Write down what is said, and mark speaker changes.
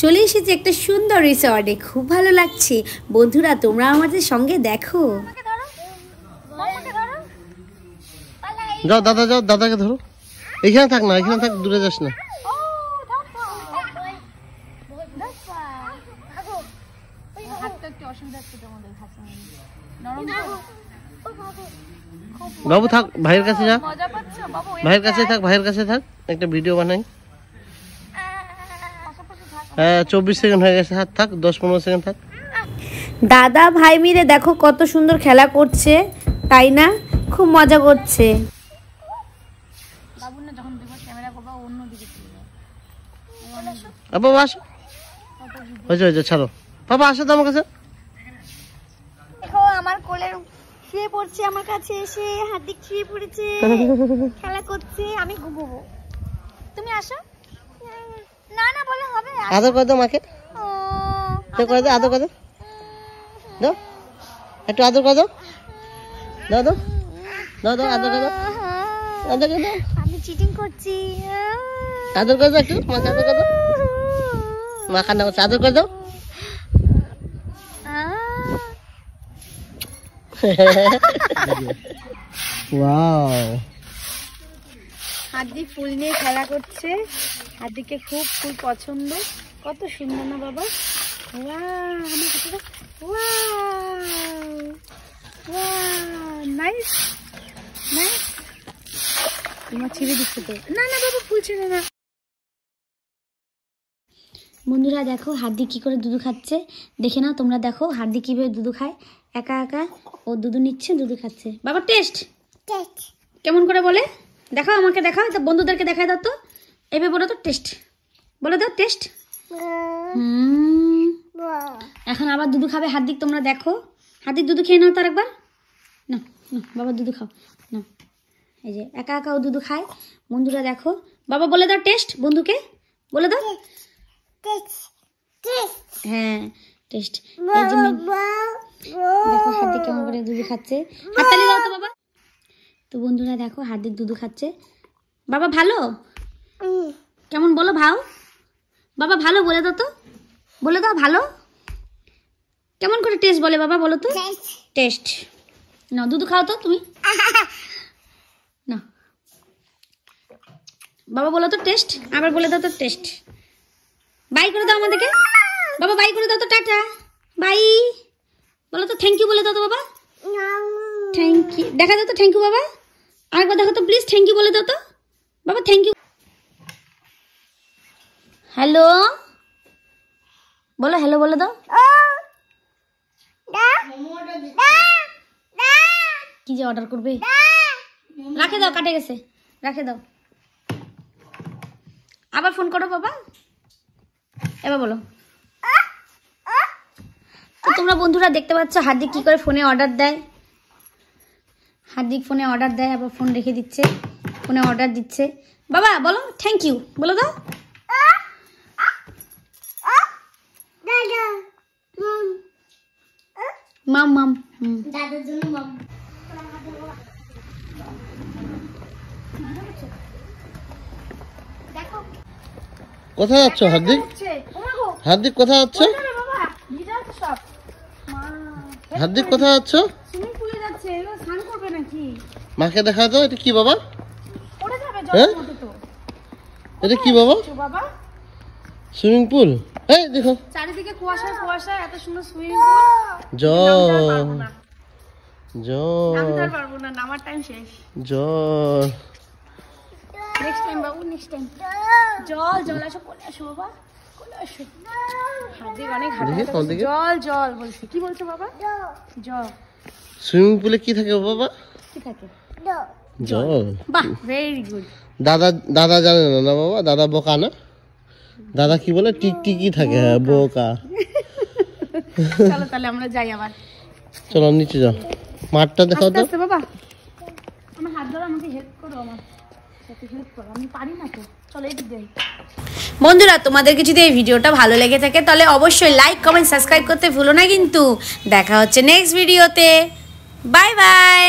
Speaker 1: চলে এসেছি একটা সুন্দর রিসর্টে, খুব ভালো লাগছে। বন্ধুরা তোমরা আমাদের সঙ্গে দেখো।
Speaker 2: যাও দাদা, যাও দাদাকে ধরো। এখানে থাক না, এখানে থাক, দূরে যাস না। বাবু থাক, ভাইয়ের কাছে যা, ভাইয়ের কাছে থাক, ভাইয়ের কাছে থাক, একটা ভিডিও বানাই। হ্যাঁ 24 সেকেন্ড হয়ে গেছে, হাত থাক, 10-15 সেকেন্ড থাক।
Speaker 1: দাদা ভাই মিলে দেখো কত সুন্দর খেলা করছে, তাই না? খুব মজা করছে।
Speaker 2: বাবা আসো, হয়েছে ছাড়ো। বাবা আসো তো আমার কাছে।
Speaker 3: দেখো আমার কোলের শুয়ে পড়ছে, আমার কাছে এসে হার্দিক শুয়ে পড়েছে, খেলা করছে, আমি ঘুমোবো। তুমি আসো। না না বলে হবে।
Speaker 2: আদর করে দাও মাকে, করে দাও, আদর করে দাও, দাও একটু আদর করে দাও, দাও দাও দাও দাও, আদর করে দাও, আদর করে দাও।
Speaker 3: আমি চিটিং করছি।
Speaker 2: আদর করে দাও একটু, মাকে আদর করে দাও, মা কান্না করছে, আদর করে দাও। ওয়াও,
Speaker 1: হার্দিক ফুল নিয়ে খেলা করছে, হার্দিককে খুব ফুল পছন্দ। কত সুন্দর না বাবা? Nice nice. তোমার ছেড়ে দিচ্ছে তো। না না বাবা, ফুল ছেড়ে না। বন্ধুরা দেখো হার্দিক কি করে দুধু খাচ্ছে, দেখে নাও তোমরা। দেখো হার্দিক কিভাবে দুধু খায়, একা একা ও দুধু নিচ্ছে, দুধু খাচ্ছে। বাবা টেস্ট কেমন করে বলে দেখাও, আমাকে দেখাও, বন্ধুদেরকে দেখাই দাও তো। এভাবে বলো তো টেস্ট, বলে দাও টেস্ট। এখন আবার দুধু খাবে হার্দিক, তোমরা দেখো। হার্দিক দুধু খেয়ে নাও তার একবার। না না বাবা দুধু খাও না, এই যে একা একা ও দুধু খায়। বন্ধুরা দেখো, বাবা বলে দাও টেস্ট, বন্ধুকে বলে দাও। হ্যাঁ টেস্ট। এই যে দেখো হার্দিক কেমন করে দুধু খাচ্ছে, হাততালি দাও তো বাবা। তো বন্ধুরা দেখো হার্দিক দুধু খাচ্ছে। বাবা ভালো কেমন বলো, ভাও বাবা ভালো বলে দাও তো, বলে দাও ভালো কেমন করে টেস্ট বলে বাবা, বলো তো টেস্ট। না দুধু খাও তো তুমি, না বাবা বলো তো টেস্ট, আবার বলে দাও তো টেস্ট। বাই করে দাও আমাদেরকে বাবা, বাই করে দাও তো, টাটা বাই বলো তো, থ্যাংক ইউ বলে দাও তো বাবা। থ্যাংক ইউ দেখা দাও তো, থ্যাংক ইউ বাবা। আরেকবার দেখো তো প্লিজ, থ্যাংক ইউ বলে দাও তো বাবা, থ্যাংক ইউ। হ্যালো বলো, হ্যালো বলে দাও। কি যে অর্ডার করবে, রাখে দাও, কাটে গেছে, রাখে দাও। আবার ফোন করো বাবা, এবার বলো। তো তোমরা বন্ধুরা দেখতে পাচ্ছ হার্দিক কি করে ফোনে অর্ডার দেয়। হার্দিক ফোনে অর্ডার দেয়, আবার ফোন রেখে দিচ্ছে, ফোনে অর্ডার দিচ্ছে। বাবা বলো থ্যাংক ইউ বলো দাও। মাম মাম, দাদার জন্য মাম।
Speaker 2: কোথায় যাচ্ছ হার্দিক? হার্দিক কোথায় যাচ্ছ? হার্দিক কোথায় যাচ্ছ? মাকে দেখা দাও। এটা কি বাবা? এটা কি বাবা? Swimming pool. এই দেখো
Speaker 1: চারিদিকে কুয়াশা কুয়াশা, এত সুন্দর সুইমিং পুল।
Speaker 2: জল জল,
Speaker 1: নামতে পারবো না, নামার টাইম শেষ।
Speaker 2: জল
Speaker 1: নেক্সট টাইম বাবু, নেক্সট টাইম। জল জল, আসো কোলে আসো বাবা, কোলে আসো। হার্দিক অনেক হাঁটা, জল জল বলছে। কি বলছো বাবা? জল।
Speaker 2: সুইমিং পুলে কি থাকে বাবা?
Speaker 1: কি থাকে?
Speaker 2: জল।
Speaker 1: বাহ ভেরি গুড।
Speaker 2: দাদা দাদা জানে না না বাবা, দাদা বোকা না। দাদা কি বলে, টিকটিকি থাকে। হ্যাঁ বোকা।
Speaker 1: চলো তাহলে আমরা যাই আবার।
Speaker 2: চলো নিচে যাও, মাঠটা দেখাও তো
Speaker 1: বাবা। আমার হাত ধরো, আমাকে হেল্প করো, আমার সাথে হেল্প করো, আমি পারি না তো। চলো এই দিক দিয়ে। বন্ধুরা তোমাদেরকে যদি এই ভিডিওটা ভালো লেগে থাকে তাহলে অবশ্যই লাইক কমেন্ট সাবস্ক্রাইব করতে ভুলো না কিন্তু। দেখা হচ্ছে নেক্সট ভিডিওতে। Bye bye.